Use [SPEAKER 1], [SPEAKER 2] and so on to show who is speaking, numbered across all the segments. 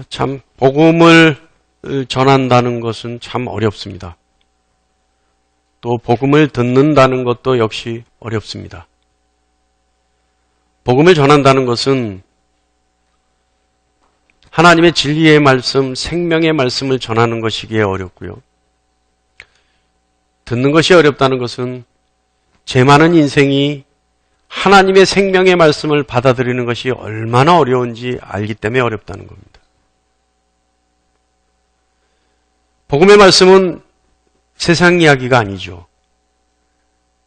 [SPEAKER 1] 참 복음을 전한다는 것은 참 어렵습니다. 또 복음을 듣는다는 것도 역시 어렵습니다. 복음을 전한다는 것은 하나님의 진리의 말씀, 생명의 말씀을 전하는 것이기에 어렵고요. 듣는 것이 어렵다는 것은 죄 많은 인생이 하나님의 생명의 말씀을 받아들이는 것이 얼마나 어려운지 알기 때문에 어렵다는 겁니다. 복음의 말씀은 세상 이야기가 아니죠.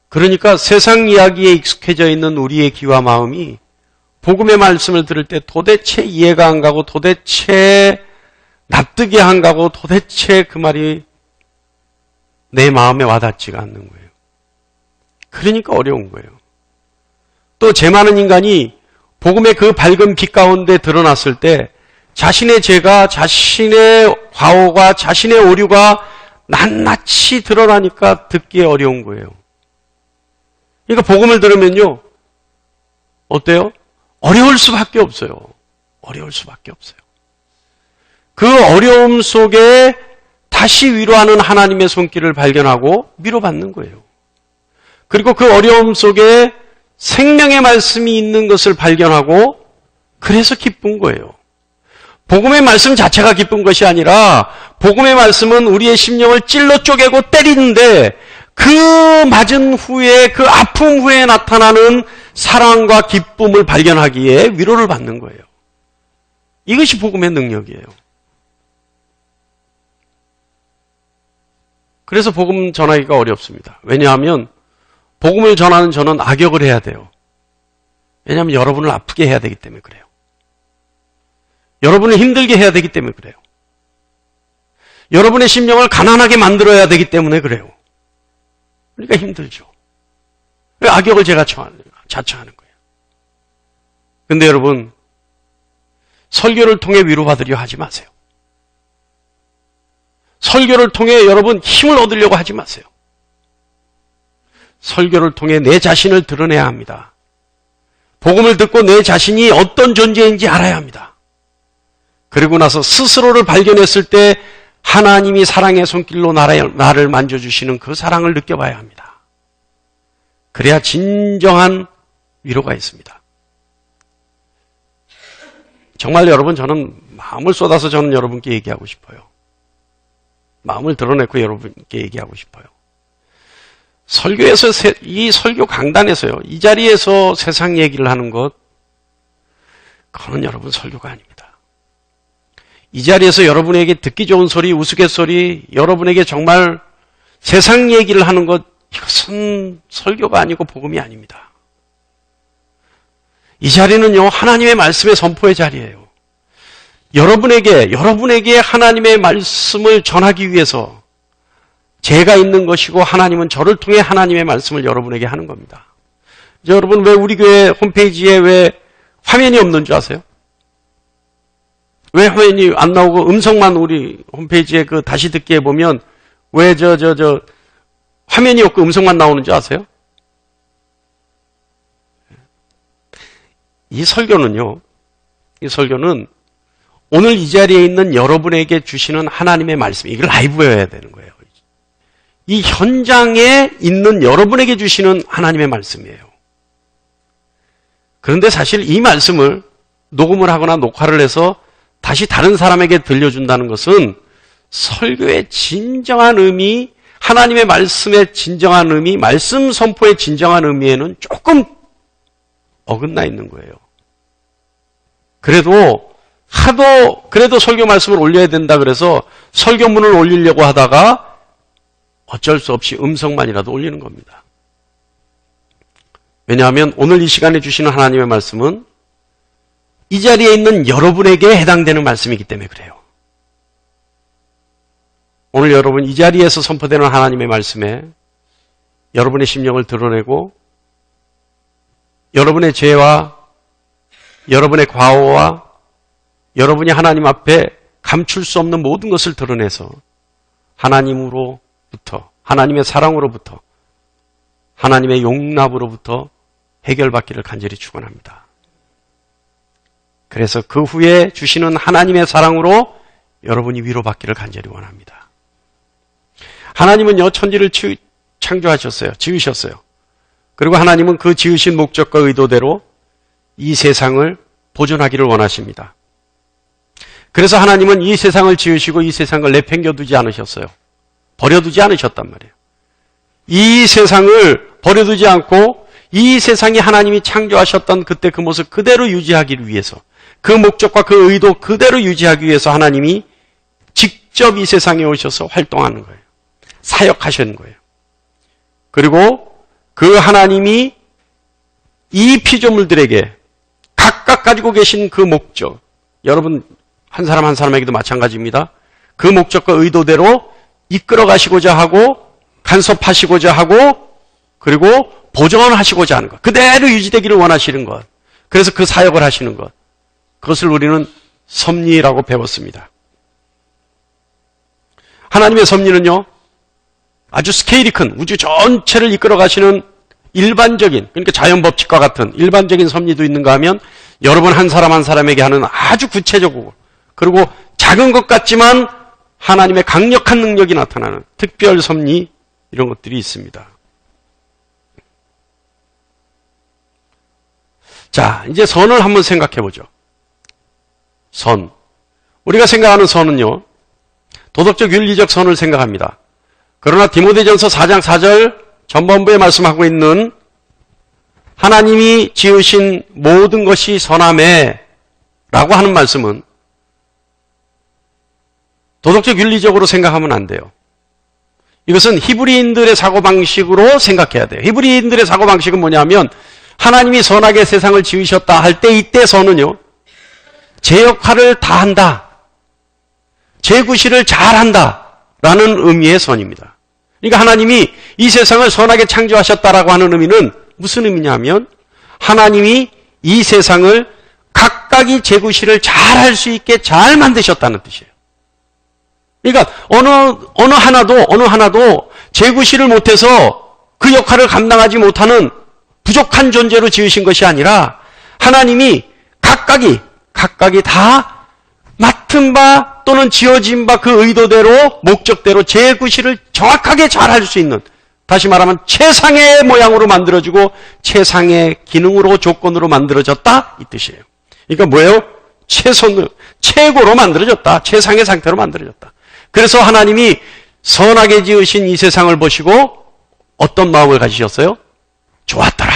[SPEAKER 1] 그러니까 세상 이야기에 익숙해져 있는 우리의 귀와 마음이 복음의 말씀을 들을 때 도대체 이해가 안 가고 도대체 납득이 안 가고 도대체 그 말이 내 마음에 와닿지가 않는 거예요. 그러니까 어려운 거예요. 또 죄 많은 인간이 복음의 그 밝은 빛 가운데 드러났을 때 자신의 죄가, 자신의 과오가, 자신의 오류가 낱낱이 드러나니까 듣기에 어려운 거예요. 그러니까 복음을 들으면요, 어때요? 어려울 수밖에 없어요. 어려울 수밖에 없어요. 그 어려움 속에 다시 위로하는 하나님의 손길을 발견하고 위로받는 거예요. 그리고 그 어려움 속에 생명의 말씀이 있는 것을 발견하고 그래서 기쁜 거예요. 복음의 말씀 자체가 기쁜 것이 아니라 복음의 말씀은 우리의 심령을 찔러 쪼개고 때리는데 그 맞은 후에, 그 아픔 후에 나타나는 사랑과 기쁨을 발견하기에 위로를 받는 거예요. 이것이 복음의 능력이에요. 그래서 복음 전하기가 어렵습니다. 왜냐하면 복음을 전하는 저는 악역을 해야 돼요. 왜냐하면 여러분을 아프게 해야 되기 때문에 그래요. 여러분을 힘들게 해야 되기 때문에 그래요. 여러분의 심령을 가난하게 만들어야 되기 때문에 그래요. 그러니까 힘들죠. 악역을 제가 자처하는 거예요. 근데 여러분, 설교를 통해 위로받으려 하지 마세요. 설교를 통해 여러분 힘을 얻으려고 하지 마세요. 설교를 통해 내 자신을 드러내야 합니다. 복음을 듣고 내 자신이 어떤 존재인지 알아야 합니다. 그리고 나서 스스로를 발견했을 때 하나님이 사랑의 손길로 나를 만져주시는 그 사랑을 느껴봐야 합니다. 그래야 진정한 위로가 있습니다. 정말 여러분, 저는 마음을 쏟아서 저는 여러분께 얘기하고 싶어요. 마음을 드러내고 여러분께 얘기하고 싶어요. 설교에서, 이 설교 강단에서요, 이 자리에서 세상 얘기를 하는 것, 그건 여러분 설교가 아닙니다. 이 자리에서 여러분에게 듣기 좋은 소리, 우스갯소리, 여러분에게 정말 세상 얘기를 하는 것, 이것은 설교가 아니고 복음이 아닙니다. 이 자리는요, 하나님의 말씀의 선포의 자리예요. 여러분에게 하나님의 말씀을 전하기 위해서 제가 있는 것이고 하나님은 저를 통해 하나님의 말씀을 여러분에게 하는 겁니다. 이제 여러분, 왜 우리 교회 홈페이지에 왜 화면이 없는 줄 아세요? 왜 화면이 안 나오고 음성만 우리 홈페이지에 그 다시 듣기에 보면 왜 화면이 없고 음성만 나오는 줄 아세요? 이 설교는 오늘 이 자리에 있는 여러분에게 주시는 하나님의 말씀, 이걸 라이브여야 되는 거예요. 이 현장에 있는 여러분에게 주시는 하나님의 말씀이에요. 그런데 사실 이 말씀을 녹음을 하거나 녹화를 해서 다시 다른 사람에게 들려준다는 것은 설교의 진정한 의미, 하나님의 말씀의 진정한 의미, 말씀 선포의 진정한 의미에는 조금 어긋나 있는 거예요. 그래도 설교 말씀을 올려야 된다 그래서 설교문을 올리려고 하다가 어쩔 수 없이 음성만이라도 올리는 겁니다. 왜냐하면 오늘 이 시간에 주시는 하나님의 말씀은 이 자리에 있는 여러분에게 해당되는 말씀이기 때문에 그래요. 오늘 여러분 이 자리에서 선포되는 하나님의 말씀에 여러분의 심령을 드러내고 여러분의 죄와 여러분의 과오와 여러분이 하나님 앞에 감출 수 없는 모든 것을 드러내서 하나님으로부터, 하나님의 사랑으로부터, 하나님의 용납으로부터 해결받기를 간절히 축원합니다. 그래서 그 후에 주시는 하나님의 사랑으로 여러분이 위로받기를 간절히 원합니다. 하나님은요, 천지를 창조하셨어요. 지으셨어요. 그리고 하나님은 그 지으신 목적과 의도대로 이 세상을 보존하기를 원하십니다. 그래서 하나님은 이 세상을 지으시고 이 세상을 내팽겨두지 않으셨어요. 버려두지 않으셨단 말이에요. 이 세상을 버려두지 않고 이 세상이 하나님이 창조하셨던 그때 그 모습 그대로 유지하기를 위해서, 그 목적과 그 의도 그대로 유지하기 위해서 하나님이 직접 이 세상에 오셔서 활동하는 거예요. 사역하시는 거예요. 그리고 그 하나님이 이 피조물들에게 각각 가지고 계신 그 목적, 여러분 한 사람 한 사람에게도 마찬가지입니다. 그 목적과 의도대로 이끌어 가시고자 하고 간섭하시고자 하고 그리고 보존하시고자 하는 것, 그대로 유지되기를 원하시는 것, 그래서 그 사역을 하시는 것, 그것을 우리는 섭리라고 배웠습니다. 하나님의 섭리는요, 아주 스케일이 큰 우주 전체를 이끌어 가시는 일반적인, 그러니까 자연법칙과 같은 일반적인 섭리도 있는가 하면 여러분 한 사람 한 사람에게 하는 아주 구체적이고 그리고 작은 것 같지만 하나님의 강력한 능력이 나타나는 특별 섭리, 이런 것들이 있습니다. 자, 이제 선을 한번 생각해 보죠. 선. 우리가 생각하는 선은요, 도덕적 윤리적 선을 생각합니다. 그러나 디모데전서 4장 4절 전반부에 말씀하고 있는 하나님이 지으신 모든 것이 선하매 라고 하는 말씀은 도덕적 윤리적으로 생각하면 안 돼요. 이것은 히브리인들의 사고방식으로 생각해야 돼요. 히브리인들의 사고방식은 뭐냐면 하나님이 선하게 세상을 지으셨다 할 때 이때 선은요, 제 역할을 다 한다, 제 구실을 잘한다 라는 의미의 선입니다. 그러니까 하나님이 이 세상을 선하게 창조하셨다라고 하는 의미는 무슨 의미냐면 하나님이 이 세상을 각각이 제 구실을 잘할 수 있게 잘 만드셨다는 뜻이에요. 그러니까 어느 하나도 제 구실을 못해서 그 역할을 감당하지 못하는 부족한 존재로 지으신 것이 아니라 하나님이 각각이 다 맡은 바 또는 지어진 바 그 의도대로 목적대로 제 구실을 정확하게 잘할 수 있는, 다시 말하면 최상의 모양으로 만들어지고 최상의 기능으로 조건으로 만들어졌다 이 뜻이에요. 그러니까 뭐예요? 최고로 만들어졌다. 최상의 상태로 만들어졌다. 그래서 하나님이 선하게 지으신 이 세상을 보시고 어떤 마음을 가지셨어요? 좋았더라.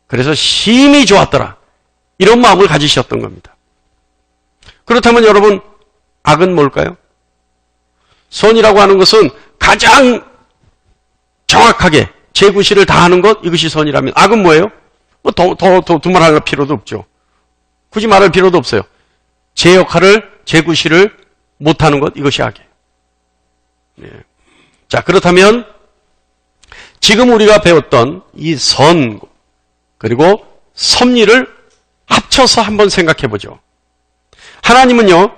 [SPEAKER 1] 그래서 심히 좋았더라. 이런 마음을 가지셨던 겁니다. 그렇다면 여러분, 악은 뭘까요? 선이라고 하는 것은 가장 정확하게 제 구실을 다하는 것, 이것이 선이라면 악은 뭐예요? 두말할 필요도 없죠. 굳이 말할 필요도 없어요. 제 역할을, 제 구실을 못하는 것, 이것이 악이에요. 네. 자, 그렇다면 지금 우리가 배웠던 이 선 그리고 섭리를 합쳐서 한번 생각해 보죠. 하나님은요,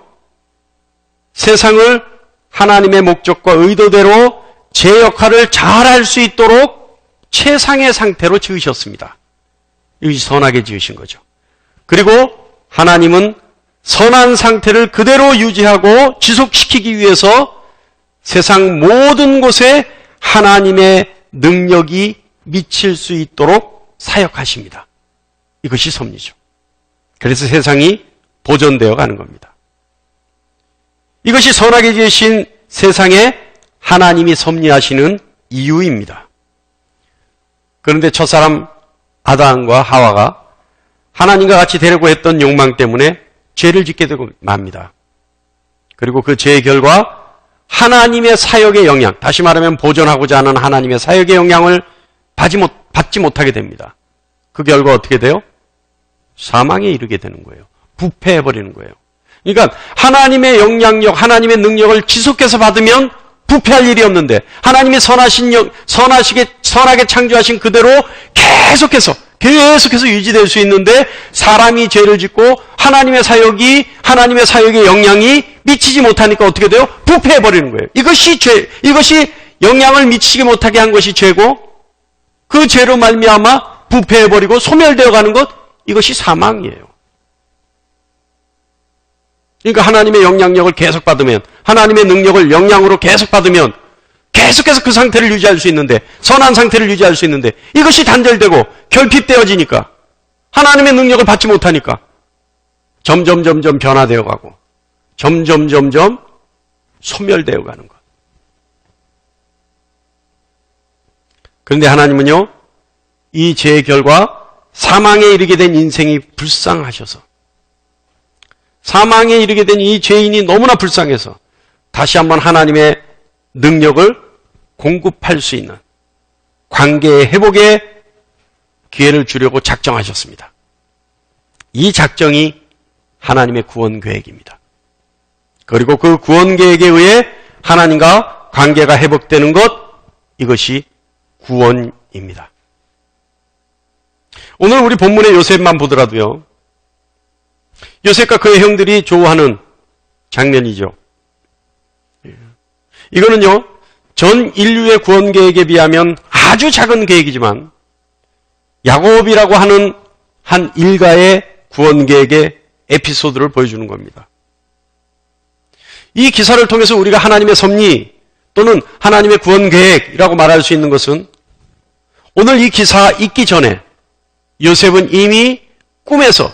[SPEAKER 1] 세상을 하나님의 목적과 의도대로 제 역할을 잘할 수 있도록 최상의 상태로 지으셨습니다. 이것이 선하게 지으신 거죠. 그리고 하나님은 선한 상태를 그대로 유지하고 지속시키기 위해서 세상 모든 곳에 하나님의 능력이 미칠 수 있도록 사역하십니다. 이것이 섭리죠. 그래서 세상이 보존되어 가는 겁니다. 이것이 선하게 지으신 세상에 하나님이 섭리하시는 이유입니다. 그런데 첫사람 아담과 하와가 하나님과 같이 되려고 했던 욕망 때문에 죄를 짓게 되고 맙니다. 그리고 그 죄의 결과 하나님의 사역의 영향, 다시 말하면 보존하고자 하는 하나님의 사역의 영향을 받지 못하게 됩니다. 그 결과 어떻게 돼요? 사망에 이르게 되는 거예요. 부패해버리는 거예요. 그러니까 하나님의 영향력, 하나님의 능력을 지속해서 받으면 부패할 일이 없는데 하나님이 선하게 창조하신 그대로 계속해서 유지될 수 있는데 사람이 죄를 짓고 하나님의 사역의 영향이 미치지 못하니까 어떻게 돼요? 부패해버리는 거예요. 이것이 영향을 미치지 못하게 한 것이 죄고 그 죄로 말미암아 부패해버리고 소멸되어 가는 것, 이것이 사망이에요. 그러니까 하나님의 영향력을 계속 받으면, 하나님의 능력을 영향으로 계속 받으면 계속해서 그 상태를 유지할 수 있는데, 선한 상태를 유지할 수 있는데, 이것이 단절되고 결핍되어지니까, 하나님의 능력을 받지 못하니까 점점 변화되어 가고 점점 소멸되어 가는 것. 그런데 하나님은요, 이 죄의 결과 사망에 이르게 된 인생이 불쌍하셔서, 사망에 이르게 된 이 죄인이 너무나 불쌍해서 다시 한번 하나님의 능력을 공급할 수 있는 관계의 회복에 기회를 주려고 작정하셨습니다. 이 작정이 하나님의 구원 계획입니다. 그리고 그 구원 계획에 의해 하나님과 관계가 회복되는 것, 이것이 구원입니다. 오늘 우리 본문의 요셉만 보더라도요, 요셉과 그의 형들이 좋아하는 장면이죠. 이거는요, 전 인류의 구원 계획에 비하면 아주 작은 계획이지만 야곱이라고 하는 한 일가의 구원 계획의 에피소드를 보여주는 겁니다. 이 기사를 통해서 우리가 하나님의 섭리 또는 하나님의 구원 계획이라고 말할 수 있는 것은, 오늘 이 기사 읽기 전에 요셉은 이미 꿈에서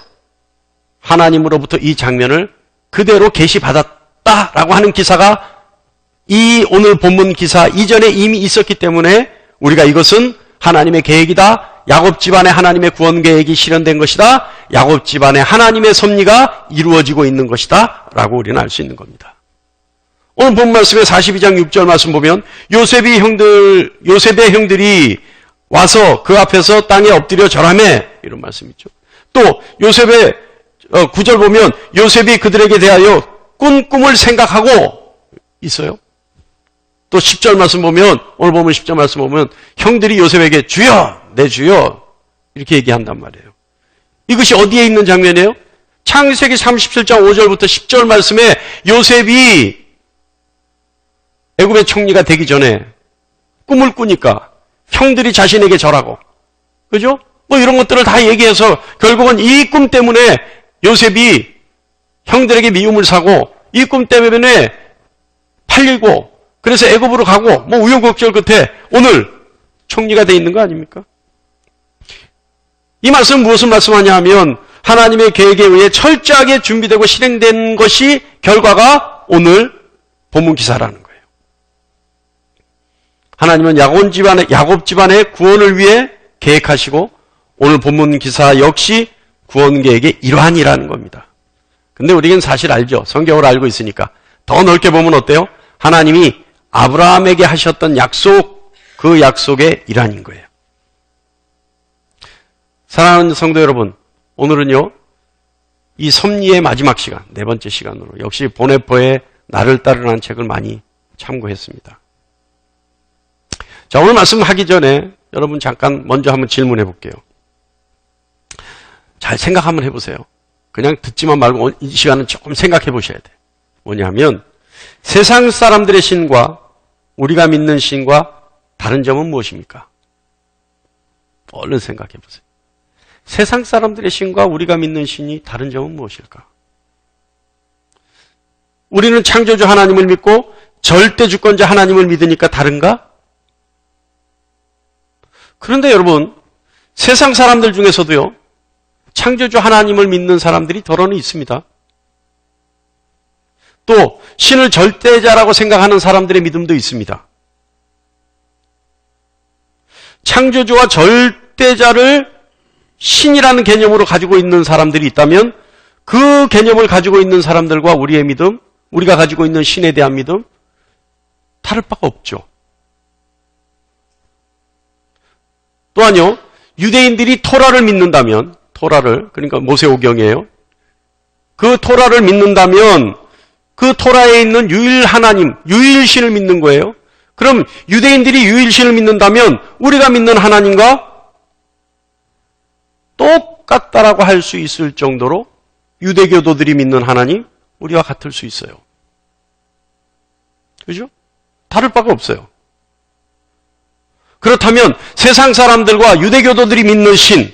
[SPEAKER 1] 하나님으로부터 이 장면을 그대로 계시받았다라고 하는 기사가 이 오늘 본문 기사 이전에 이미 있었기 때문에 우리가 이것은 하나님의 계획이다, 야곱 집안의 하나님의 구원 계획이 실현된 것이다, 야곱 집안의 하나님의 섭리가 이루어지고 있는 것이다 라고 우리는 알 수 있는 겁니다. 오늘 본 말씀의 42장 6절 말씀 보면 요셉의 형들이 와서 그 앞에서 땅에 엎드려 절하매, 이런 말씀 있죠. 또 요셉의 9절 보면 요셉이 그들에게 대하여 꾼 꿈을 생각하고 있어요. 또 10절 말씀 보면, 오늘 보면 10절 말씀 보면 형들이 요셉에게 주여, 내 주여, 이렇게 얘기한단 말이에요. 이것이 어디에 있는 장면이에요? 창세기 37장 5절부터 10절 말씀에 요셉이 애굽의 총리가 되기 전에 꿈을 꾸니까 형들이 자신에게 절하고, 그죠? 뭐 이런 것들을 다 얘기해서 결국은 이 꿈 때문에 요셉이 형들에게 미움을 사고, 이 꿈 때문에 팔리고, 그래서 애굽으로 가고, 뭐 우여곡절 끝에 오늘 총리가 돼 있는 거 아닙니까? 이 말씀은 무엇을 말씀하냐 하면 하나님의 계획에 의해 철저하게 준비되고 실행된 것이 결과가 오늘 본문 기사라는 거예요. 하나님은 야곱 집안의 구원을 위해 계획하시고 오늘 본문 기사 역시 구원 계획의 일환이라는 겁니다. 근데 우리는 사실 알죠. 성경을 알고 있으니까. 더 넓게 보면 어때요? 하나님이 아브라함에게 하셨던 약속, 그 약속의 일환인 거예요. 사랑하는 성도 여러분, 오늘은요, 이 섭리의 마지막 시간, 네 번째 시간으로 역시 보네포의 나를 따르라는 책을 많이 참고했습니다. 자, 오늘 말씀하기 전에 여러분 잠깐 먼저 한번 질문해 볼게요. 잘 생각 한번 해보세요. 그냥 듣지만 말고 이 시간은 조금 생각해 보셔야 돼요. 뭐냐면 세상 사람들의 신과 우리가 믿는 신과 다른 점은 무엇입니까? 얼른 생각해 보세요. 세상 사람들의 신과 우리가 믿는 신이 다른 점은 무엇일까? 우리는 창조주 하나님을 믿고 절대 주권자 하나님을 믿으니까 다른가? 그런데 여러분, 세상 사람들 중에서도요, 창조주 하나님을 믿는 사람들이 더러는 있습니다. 또 신을 절대자라고 생각하는 사람들의 믿음도 있습니다. 창조주와 절대자를 신이라는 개념으로 가지고 있는 사람들이 있다면 그 개념을 가지고 있는 사람들과 우리의 믿음, 우리가 가지고 있는 신에 대한 믿음 다를 바가 없죠. 또한요, 유대인들이 토라를 믿는다면, 토라를, 그러니까 모세오경이에요. 그 토라를 믿는다면 그 토라에 있는 유일 하나님, 유일신을 믿는 거예요. 그럼 유대인들이 유일신을 믿는다면 우리가 믿는 하나님과 똑같다라고 할 수 있을 정도로 유대교도들이 믿는 하나님, 우리와 같을 수 있어요. 그죠? 다를 바가 없어요. 그렇다면 세상 사람들과 유대교도들이 믿는 신,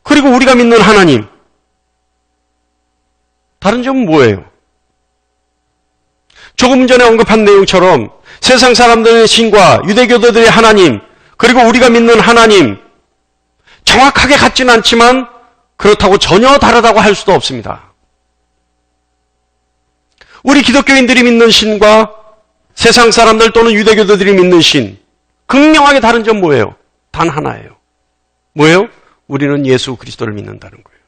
[SPEAKER 1] 그리고 우리가 믿는 하나님, 다른 점은 뭐예요? 조금 전에 언급한 내용처럼 세상 사람들의 신과 유대교도들의 하나님, 그리고 우리가 믿는 하나님, 정확하게 같지는 않지만 그렇다고 전혀 다르다고 할 수도 없습니다. 우리 기독교인들이 믿는 신과 세상 사람들 또는 유대교도들이 믿는 신, 극명하게 다른 점 뭐예요? 단 하나예요. 뭐예요? 우리는 예수 그리스도를 믿는다는 거예요.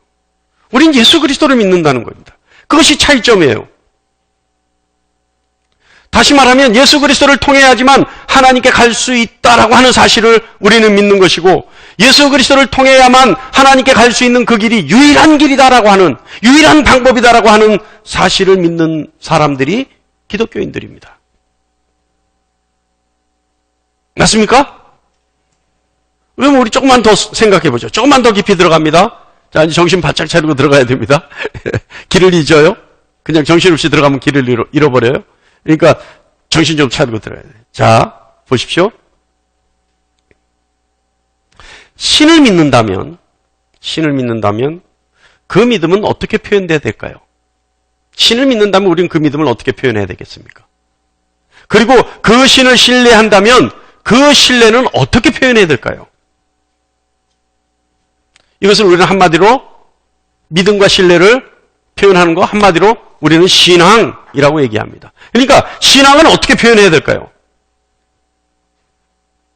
[SPEAKER 1] 우린 예수 그리스도를 믿는다는 겁니다. 그것이 차이점이에요. 다시 말하면 예수 그리스도를 통해야지만 하나님께 갈 수 있다라고 하는 사실을 우리는 믿는 것이고, 예수 그리스도를 통해야만 하나님께 갈 수 있는 그 길이 유일한 길이다라고 하는, 유일한 방법이다라고 하는 사실을 믿는 사람들이 기독교인들입니다. 맞습니까? 그럼 우리 조금만 더 생각해 보죠. 조금만 더 깊이 들어갑니다. 자, 이제 정신 바짝 차리고 들어가야 됩니다. 길을 잊어요. 그냥 정신없이 들어가면 길을 잃어버려요. 그러니까 정신 좀 차리고 들어야 돼요. 자, 보십시오. 신을 믿는다면 그 믿음은 어떻게 표현돼야 될까요? 신을 믿는다면 우리는 그 믿음을 어떻게 표현해야 되겠습니까? 그리고 그 신을 신뢰한다면 그 신뢰는 어떻게 표현해야 될까요? 이것을 우리는 한마디로 믿음과 신뢰를 표현하는 거 한마디로 우리는 신앙이라고 얘기합니다. 그러니까 신앙은 어떻게 표현해야 될까요?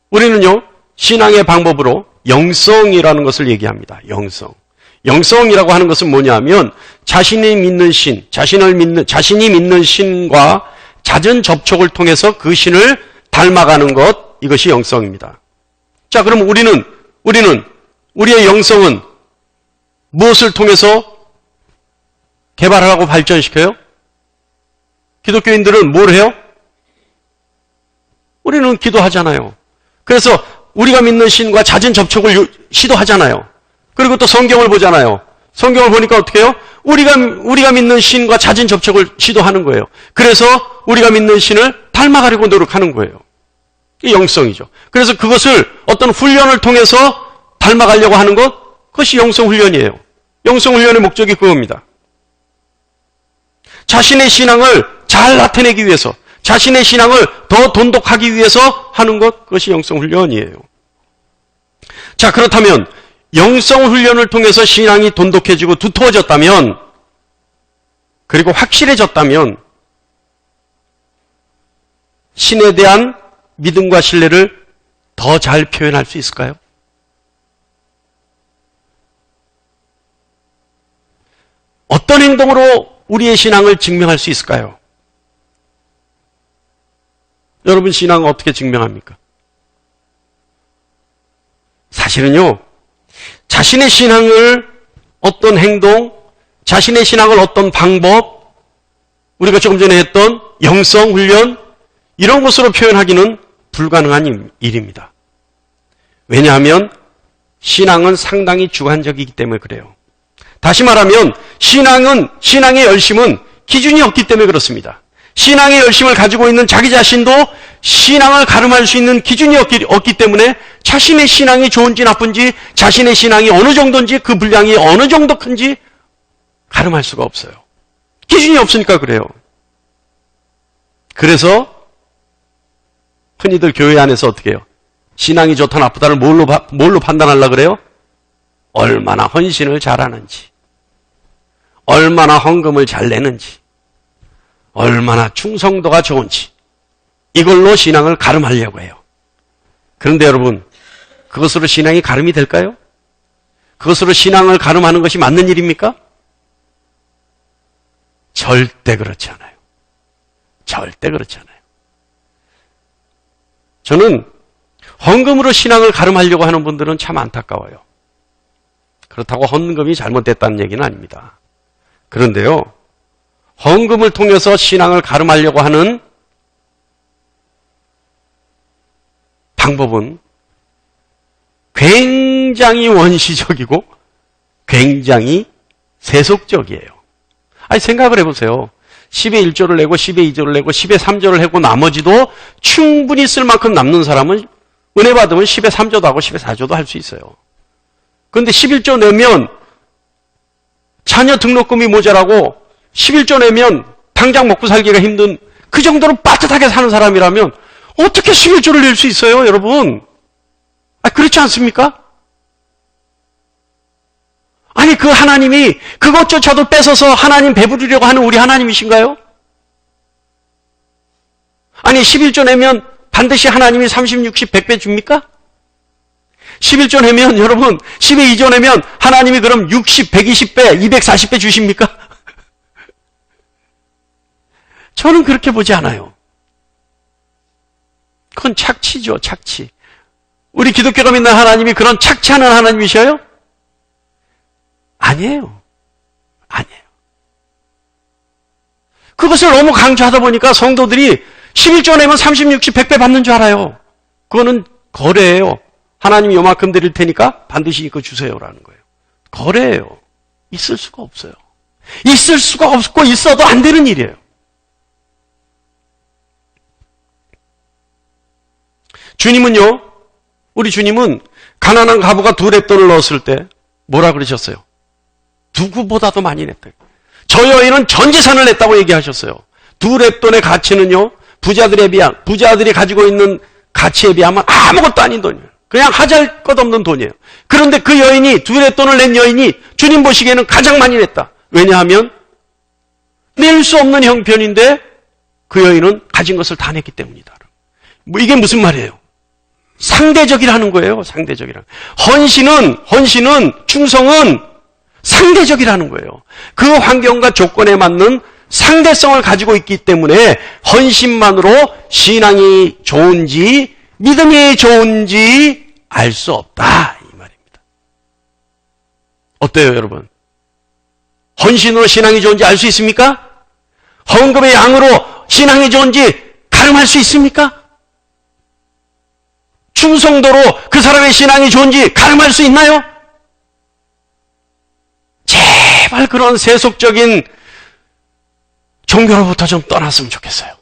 [SPEAKER 1] 우리는요, 신앙의 방법으로 영성이라는 것을 얘기합니다. 영성이라고 하는 것은 뭐냐면 자신이 믿는 신, 자신이 믿는 신과 잦은 접촉을 통해서 그 신을 닮아가는 것, 이것이 영성입니다. 자, 그럼 우리의 영성은 무엇을 통해서 개발하고 발전시켜요? 기독교인들은 뭘 해요? 우리는 기도하잖아요. 그래서 우리가 믿는 신과 잦은 접촉을 시도하잖아요. 그리고 또 성경을 보잖아요. 성경을 보니까 어떻게 해요? 우리가 믿는 신과 잦은 접촉을 시도하는 거예요. 그래서 우리가 믿는 신을 닮아가려고 노력하는 거예요. 이게 영성이죠. 그래서 그것을 어떤 훈련을 통해서 닮아가려고 하는 것, 그것이 영성훈련이에요. 영성훈련의 목적이 그겁니다. 자신의 신앙을 잘 나타내기 위해서, 자신의 신앙을 더 돈독하기 위해서 하는 것, 그것이 영성훈련이에요. 자, 그렇다면 영성훈련을 통해서 신앙이 돈독해지고 두터워졌다면, 그리고 확실해졌다면 신에 대한 믿음과 신뢰를 더 잘 표현할 수 있을까요? 어떤 행동으로 우리의 신앙을 증명할 수 있을까요? 여러분, 신앙은 어떻게 증명합니까? 사실은요, 자신의 신앙을 어떤 행동, 자신의 신앙을 어떤 방법, 우리가 조금 전에 했던 영성 훈련, 이런 것으로 표현하기는 불가능한 일입니다. 왜냐하면 신앙은 상당히 주관적이기 때문에 그래요. 다시 말하면 신앙의 열심은 기준이 없기 때문에 그렇습니다. 신앙의 열심을 가지고 있는 자기 자신도 신앙을 가름할 수 있는 기준이 없기 때문에 자신의 신앙이 좋은지 나쁜지, 자신의 신앙이 어느 정도인지, 그 분량이 어느 정도 큰지 가름할 수가 없어요. 기준이 없으니까 그래요. 그래서 흔히들 교회 안에서 어떻게 해요? 신앙이 좋다 나쁘다를 뭘로 판단하려고 그래요? 얼마나 헌신을 잘하는지, 얼마나 헌금을 잘 내는지, 얼마나 충성도가 좋은지, 이걸로 신앙을 가름하려고 해요. 그런데 여러분, 그것으로 신앙이 가름이 될까요? 그것으로 신앙을 가름하는 것이 맞는 일입니까? 절대 그렇지 않아요. 절대 그렇지 않아요. 저는 헌금으로 신앙을 가름하려고 하는 분들은 참 안타까워요. 그렇다고 헌금이 잘못됐다는 얘기는 아닙니다. 그런데요, 헌금을 통해서 신앙을 가름하려고 하는 방법은 굉장히 원시적이고 굉장히 세속적이에요. 아니, 생각을 해보세요. 10의 1조를 내고 10의 2조를 내고 10의 3조를 하고 나머지도 충분히 쓸 만큼 남는 사람은 은혜 받으면 10의 3조도 하고 10의 4조도 할 수 있어요. 그런데 11조 내면 자녀 등록금이 모자라고 11조 내면 당장 먹고 살기가 힘든 그 정도로 빠듯하게 사는 사람이라면 어떻게 11조를 낼 수 있어요, 여러분? 그렇지 않습니까? 아니, 그 하나님이 그것조차도 뺏어서 하나님 배부르려고 하는 우리 하나님이신가요? 아니, 11조 내면 반드시 하나님이 30, 60, 100배 줍니까? 11조 내면, 여러분, 12조 내면 하나님이 그럼 60, 120배, 240배 주십니까? 저는 그렇게 보지 않아요. 그건 착취죠, 착취. 우리 기독교가 믿는 하나님이 그런 착취하는 하나님이셔요? 아니에요. 아니에요. 그것을 너무 강조하다 보니까 성도들이 11조 내면 30, 60, 100배 받는 줄 알아요. 그거는 거래예요. 하나님이 요만큼 드릴 테니까 반드시 이거 주세요라는 거예요. 거래예요. 있을 수가 없어요. 있을 수가 없고 있어도 안 되는 일이에요. 주님은요, 우리 주님은 가난한 과부가 2렙돈을 넣었을 때 뭐라 그러셨어요? 누구보다도 많이 냈다. 저 여인은 전 재산을 냈다고 얘기하셨어요. 2렙돈의 가치는요, 부자들이 가지고 있는 가치에 비하면 아무것도 아닌 돈이에요. 그냥 하잘 것 없는 돈이에요. 그런데 그 여인이, 2렙돈을 낸 여인이 주님 보시기에는 가장 많이 냈다. 왜냐하면 낼 수 없는 형편인데 그 여인은 가진 것을 다 냈기 때문이다. 이게 무슨 말이에요? 상대적이라는 거예요. 상대적이라는. 헌신은, 충성은 상대적이라는 거예요. 그 환경과 조건에 맞는 상대성을 가지고 있기 때문에 헌신만으로 신앙이 좋은지 믿음이 좋은지 알 수 없다, 이 말입니다. 어때요, 여러분? 헌신으로 신앙이 좋은지 알 수 있습니까? 헌금의 양으로 신앙이 좋은지 가늠할 수 있습니까? 충성도로 그 사람의 신앙이 좋은지 가늠할 수 있나요? 제발 그런 세속적인 종교로부터 좀 떠났으면 좋겠어요.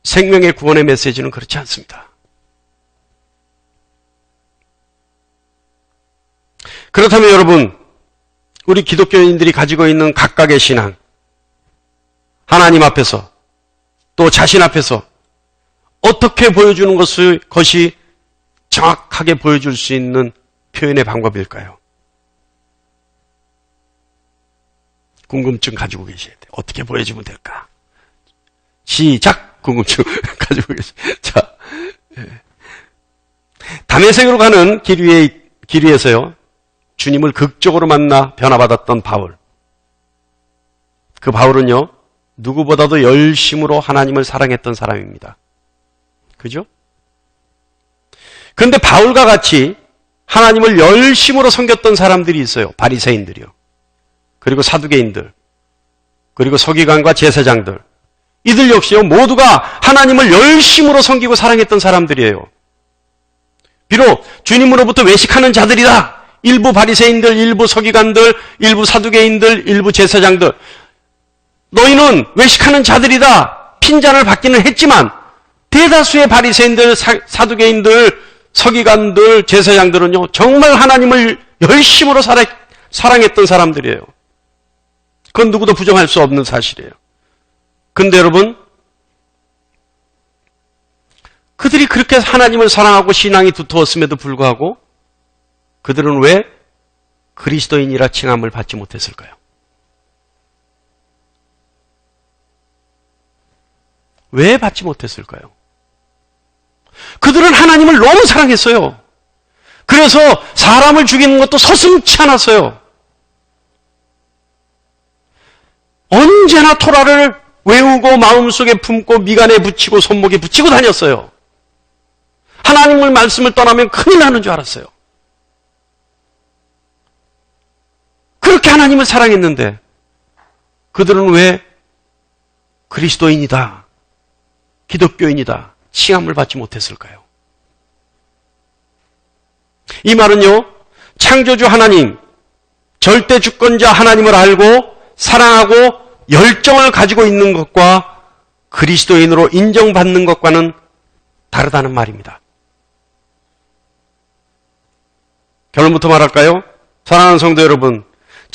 [SPEAKER 1] 생명의 구원의 메시지는 그렇지 않습니다. 그렇다면 여러분, 우리 기독교인들이 가지고 있는 각각의 신앙, 하나님 앞에서 또 자신 앞에서 어떻게 보여주는 것이 정확하게 보여줄 수 있는 표현의 방법일까요? 궁금증 가지고 계셔야 돼요. 어떻게 보여주면 될까? 시작! 궁금증 가지고 계세요. 자, 다메섹으로 가는 길 위에서요, 주님을 극적으로 만나 변화받았던 바울. 그 바울은요, 누구보다도 열심으로 하나님을 사랑했던 사람입니다. 그죠? 그런데 바울과 같이 하나님을 열심으로 섬겼던 사람들이 있어요. 바리새인들이요. 그리고 사두개인들. 그리고 서기관과 제사장들. 이들 역시요, 모두가 하나님을 열심으로 섬기고 사랑했던 사람들이에요. 비록 주님으로부터 외식하는 자들이다. 일부 바리새인들, 일부 서기관들, 일부 사두개인들, 일부 제사장들. 너희는 외식하는 자들이다. 핀잔을 받기는 했지만 대다수의 바리새인들, 사두개인들, 서기관들, 제사장들은요, 정말 하나님을 열심으로 사랑했던 사람들이에요. 그건 누구도 부정할 수 없는 사실이에요. 근데 여러분, 그들이 그렇게 하나님을 사랑하고 신앙이 두터웠음에도 불구하고 그들은 왜 그리스도인이라 칭함을 받지 못했을까요? 왜 받지 못했을까요? 그들은 하나님을 너무 사랑했어요. 그래서 사람을 죽이는 것도 서슴지 않았어요. 언제나 토라를 외우고 마음속에 품고 미간에 붙이고 손목에 붙이고 다녔어요. 하나님의 말씀을 떠나면 큰일 나는 줄 알았어요. 그렇게 하나님을 사랑했는데 그들은 왜 그리스도인이다, 기독교인이다 칭함을 받지 못했을까요? 이 말은요, 창조주 하나님, 절대 주권자 하나님을 알고 사랑하고 열정을 가지고 있는 것과 그리스도인으로 인정받는 것과는 다르다는 말입니다. 결론부터 말할까요? 사랑하는 성도 여러분,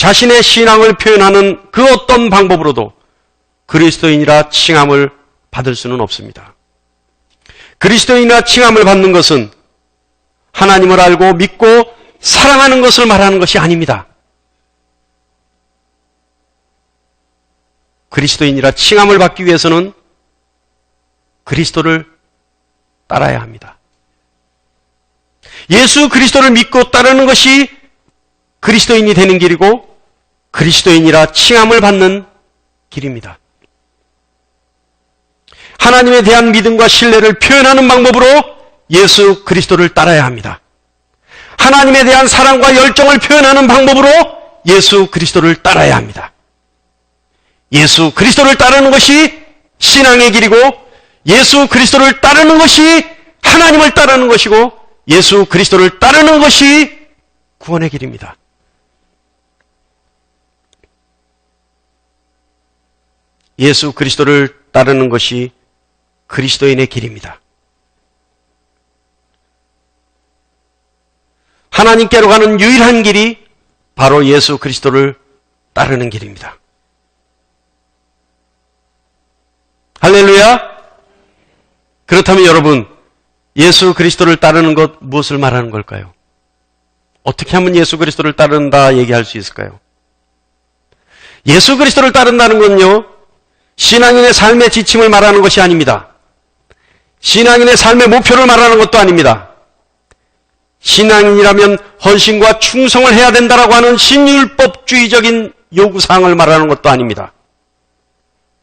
[SPEAKER 1] 자신의 신앙을 표현하는 그 어떤 방법으로도 그리스도인이라 칭함을 받을 수는 없습니다. 그리스도인이라 칭함을 받는 것은 하나님을 알고 믿고 사랑하는 것을 말하는 것이 아닙니다. 그리스도인이라 칭함을 받기 위해서는 그리스도를 따라야 합니다. 예수 그리스도를 믿고 따르는 것이 그리스도인이 되는 길이고 그리스도인이라 칭함을 받는 길입니다. 하나님에 대한 믿음과 신뢰를 표현하는 방법으로 예수 그리스도를 따라야 합니다. 하나님에 대한 사랑과 열정을 표현하는 방법으로 예수 그리스도를 따라야 합니다. 예수 그리스도를 따르는 것이 신앙의 길이고 예수 그리스도를 따르는 것이 하나님을 따르는 것이고 예수 그리스도를 따르는 것이 구원의 길입니다. 예수 그리스도를 따르는 것이 그리스도인의 길입니다. 하나님께로 가는 유일한 길이 바로 예수 그리스도를 따르는 길입니다. 할렐루야! 그렇다면 여러분, 예수 그리스도를 따르는 것 무엇을 말하는 걸까요? 어떻게 하면 예수 그리스도를 따른다 얘기할 수 있을까요? 예수 그리스도를 따른다는 건요, 신앙인의 삶의 지침을 말하는 것이 아닙니다. 신앙인의 삶의 목표를 말하는 것도 아닙니다. 신앙인이라면 헌신과 충성을 해야 된다라고 하는 신율법주의적인 요구사항을 말하는 것도 아닙니다.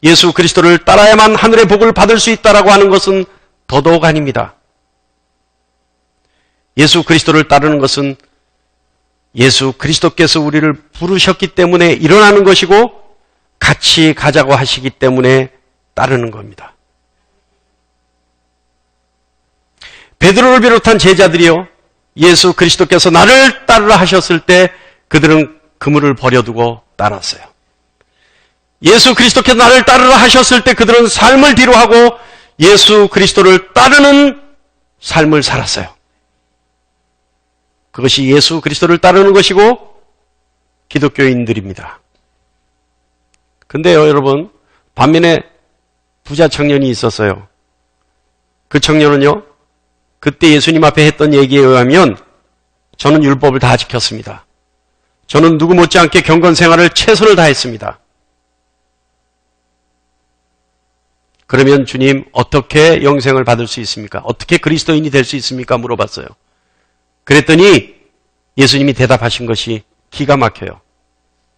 [SPEAKER 1] 예수 그리스도를 따라야만 하늘의 복을 받을 수 있다라고 하는 것은 더더욱 아닙니다. 예수 그리스도를 따르는 것은 예수 그리스도께서 우리를 부르셨기 때문에 일어나는 것이고 같이 가자고 하시기 때문에 따르는 겁니다. 베드로를 비롯한 제자들이요, 예수 그리스도께서 나를 따르라 하셨을 때 그들은 그물을 버려두고 따랐어요. 예수 그리스도께서 나를 따르라 하셨을 때 그들은 삶을 뒤로하고 예수 그리스도를 따르는 삶을 살았어요. 그것이 예수 그리스도를 따르는 것이고 기독교인들입니다. 근데요, 여러분, 반면에 부자 청년이 있었어요. 그 청년은요, 그때 예수님 앞에 했던 얘기에 의하면 저는 율법을 다 지켰습니다. 저는 누구 못지않게 경건 생활을 최선을 다했습니다. 그러면 주님, 어떻게 영생을 받을 수 있습니까? 어떻게 그리스도인이 될 수 있습니까? 물어봤어요. 그랬더니 예수님이 대답하신 것이 기가 막혀요.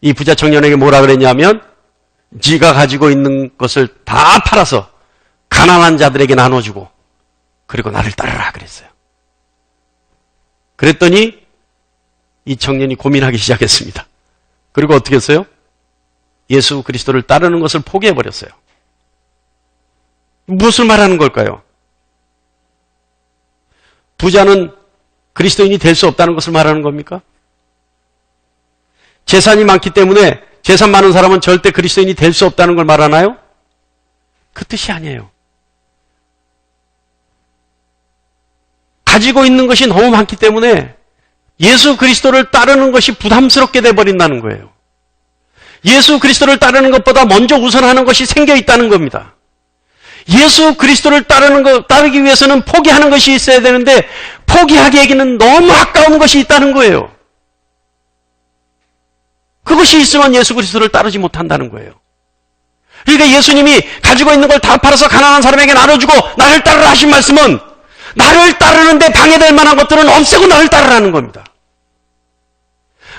[SPEAKER 1] 이 부자 청년에게 뭐라 그랬냐면 네가 가지고 있는 것을 다 팔아서 가난한 자들에게 나눠주고 그리고 나를 따르라 그랬어요. 그랬더니 이 청년이 고민하기 시작했습니다. 그리고 어떻게 했어요? 예수 그리스도를 따르는 것을 포기해버렸어요. 무엇을 말하는 걸까요? 부자는 그리스도인이 될 수 없다는 것을 말하는 겁니까? 재산이 많기 때문에 재산 많은 사람은 절대 그리스도인이 될 수 없다는 걸 말하나요? 그 뜻이 아니에요. 가지고 있는 것이 너무 많기 때문에 예수 그리스도를 따르는 것이 부담스럽게 돼버린다는 거예요. 예수 그리스도를 따르는 것보다 먼저 우선하는 것이 생겨 있다는 겁니다. 예수 그리스도를 따르기 위해서는 포기하는 것이 있어야 되는데 포기하기에는 너무 아까운 것이 있다는 거예요. 그것이 있으면 예수 그리스도를 따르지 못한다는 거예요. 그러니까 예수님이 가지고 있는 걸 다 팔아서 가난한 사람에게 나눠주고 나를 따르라 하신 말씀은 나를 따르는데 방해될 만한 것들은 없애고 나를 따르라는 겁니다.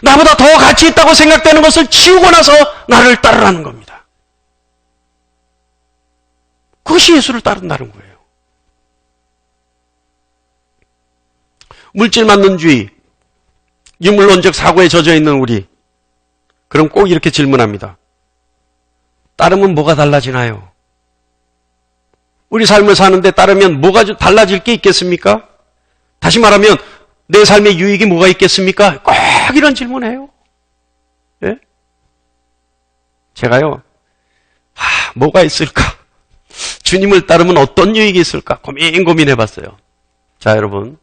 [SPEAKER 1] 나보다 더 가치 있다고 생각되는 것을 치우고 나서 나를 따르라는 겁니다. 그것이 예수를 따른다는 거예요. 물질만능주의, 유물론적 사고에 젖어 있는 우리, 그럼 꼭 이렇게 질문합니다. 따르면 뭐가 달라지나요? 우리 삶을 사는데 따르면 뭐가 달라질 게 있겠습니까? 다시 말하면 내 삶의 유익이 뭐가 있겠습니까? 꼭 이런 질문해요. 예? 제가요, 뭐가 있을까? 주님을 따르면 어떤 유익이 있을까? 고민해봤어요. 자, 여러분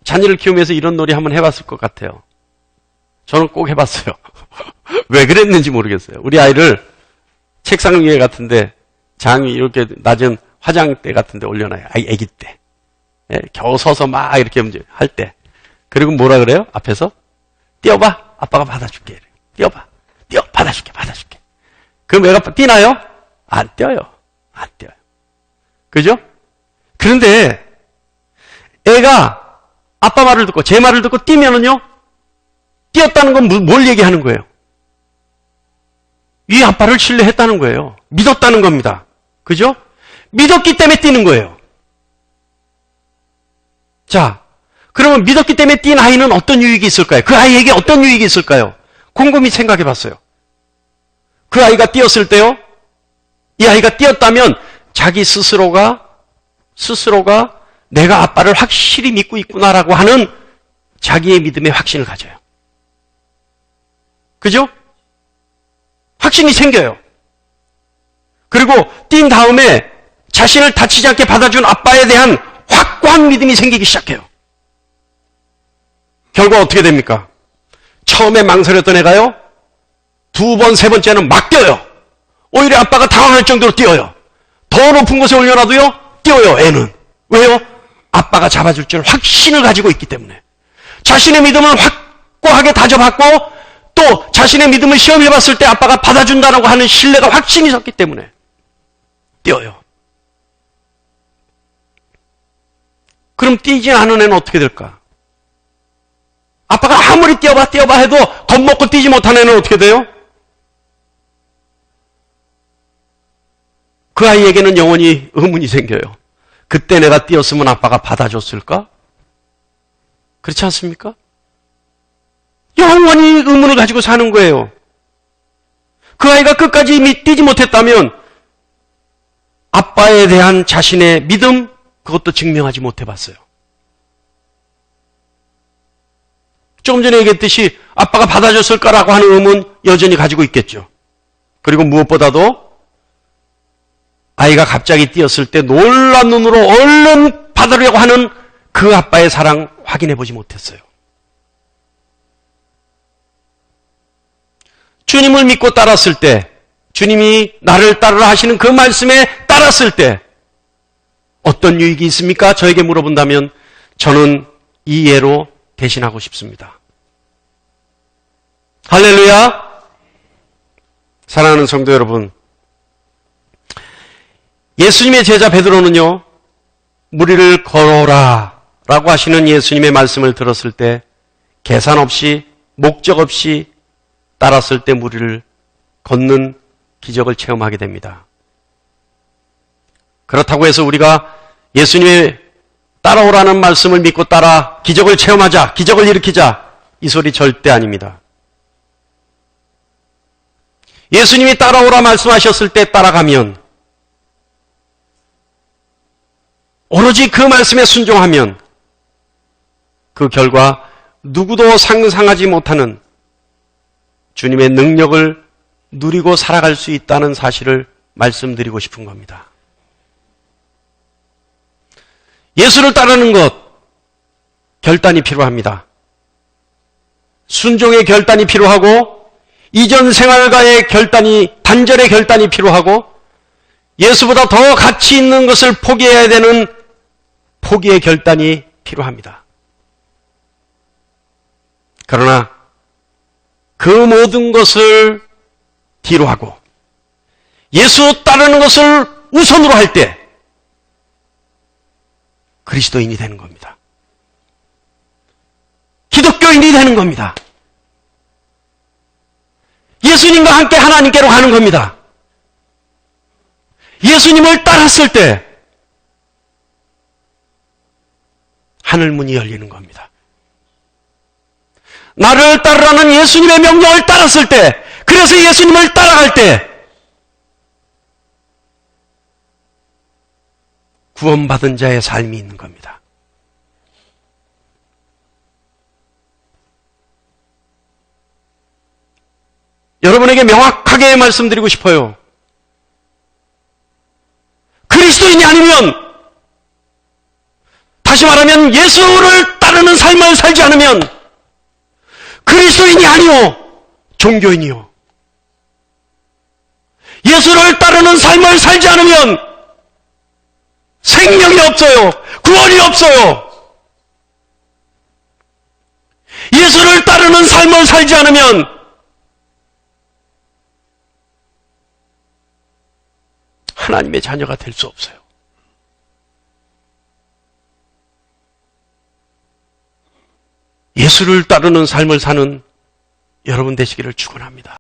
[SPEAKER 1] 자녀를 키우면서 이런 놀이 한번 해봤을 것 같아요. 저는 꼭 해봤어요. 왜 그랬는지 모르겠어요. 우리 아이를 책상 위에 같은데 장이 이렇게 낮은 화장대 같은데 올려놔요. 아기 때. 예, 겨우 서서 막 이렇게 할 때. 그리고 뭐라 그래요? 앞에서 뛰어봐. 아빠가 받아줄게. 뛰어봐. 뛰어. 받아줄게. 그럼 애가 뛰나요? 안 뛰어요. 그죠? 그런데 애가 아빠 말을 듣고 제 말을 듣고 뛰면은요, 뛰었다는 건 뭘 얘기하는 거예요? 이 아빠를 신뢰했다는 거예요. 믿었다는 겁니다. 그죠? 믿었기 때문에 뛰는 거예요. 자, 그러면 믿었기 때문에 뛴 아이는 어떤 유익이 있을까요? 그 아이에게 어떤 유익이 있을까요? 곰곰이 생각해 봤어요. 그 아이가 뛰었을 때요, 이 아이가 뛰었다면 자기 스스로가 내가 아빠를 확실히 믿고 있구나라고 하는 자기의 믿음의 확신을 가져요. 그죠? 확신이 생겨요. 그리고 뛴 다음에 자신을 다치지 않게 받아준 아빠에 대한 확고한 믿음이 생기기 시작해요. 결과 어떻게 됩니까? 처음에 망설였던 애가요, 두 번, 세 번째는 막 뛰어요. 오히려 아빠가 당황할 정도로 뛰어요. 더 높은 곳에 올려놔도요, 뛰어요, 애는. 왜요? 아빠가 잡아줄 줄 확신을 가지고 있기 때문에. 자신의 믿음을 확고하게 다져봤고, 또 자신의 믿음을 시험해봤을 때 아빠가 받아준다라고 하는 신뢰가 확신이 섰기 때문에 뛰어요. 그럼 뛰지 않은 애는 어떻게 될까? 아빠가 아무리 뛰어봐 해도 겁먹고 뛰지 못한 애는 어떻게 돼요? 그 아이에게는 영원히 의문이 생겨요. 그때 내가 뛰었으면 아빠가 받아줬을까? 그렇지 않습니까? 영원히 의문을 가지고 사는 거예요. 그 아이가 끝까지 뛰지 못했다면 아빠에 대한 자신의 믿음, 그것도 증명하지 못해봤어요. 조금 전에 얘기했듯이 아빠가 받아줬을까라고 하는 의문 여전히 가지고 있겠죠. 그리고 무엇보다도 아이가 갑자기 뛰었을 때 놀란 눈으로 얼른 받으려고 하는 그 아빠의 사랑 확인해보지 못했어요. 주님을 믿고 따랐을 때, 주님이 나를 따르라 하시는 그 말씀에 따랐을 때 어떤 유익이 있습니까? 저에게 물어본다면 저는 이 예로 대신하고 싶습니다. 할렐루야! 사랑하는 성도 여러분, 예수님의 제자 베드로는요, 무리를 걸어라 라고 하시는 예수님의 말씀을 들었을 때 계산 없이, 목적 없이 따랐을 때 무리를 걷는 기적을 체험하게 됩니다. 그렇다고 해서 우리가 예수님의 따라오라는 말씀을 믿고 따라 기적을 체험하자, 기적을 일으키자, 이 소리 절대 아닙니다. 예수님이 따라오라 말씀하셨을 때 따라가면, 오로지 그 말씀에 순종하면 그 결과 누구도 상상하지 못하는 주님의 능력을 누리고 살아갈 수 있다는 사실을 말씀드리고 싶은 겁니다. 예수를 따르는 것, 결단이 필요합니다. 순종의 결단이 필요하고, 이전 생활과의 결단이, 단절의 결단이 필요하고, 예수보다 더 가치 있는 것을 포기해야 되는 포기의 결단이 필요합니다. 그러나 그 모든 것을 뒤로 하고 예수 따르는 것을 우선으로 할 때 그리스도인이 되는 겁니다. 기독교인이 되는 겁니다. 예수님과 함께 하나님께로 가는 겁니다. 예수님을 따랐을 때 하늘문이 열리는 겁니다. 나를 따르라는 예수님의 명령을 따랐을 때, 그래서 예수님을 따라갈 때 구원받은 자의 삶이 있는 겁니다. 여러분에게 명확하게 말씀드리고 싶어요. 그리스도인이 아니면, 다시 말하면 예수를 따르는 삶을 살지 않으면 그리스도인이 아니요, 종교인이요. 예수를 따르는 삶을 살지 않으면 생명이 없어요. 구원이 없어요. 예수를 따르는 삶을 살지 않으면 하나님의 자녀가 될 수 없어요. 예수를 따르는 삶을 사는 여러분 되시기를 축원합니다.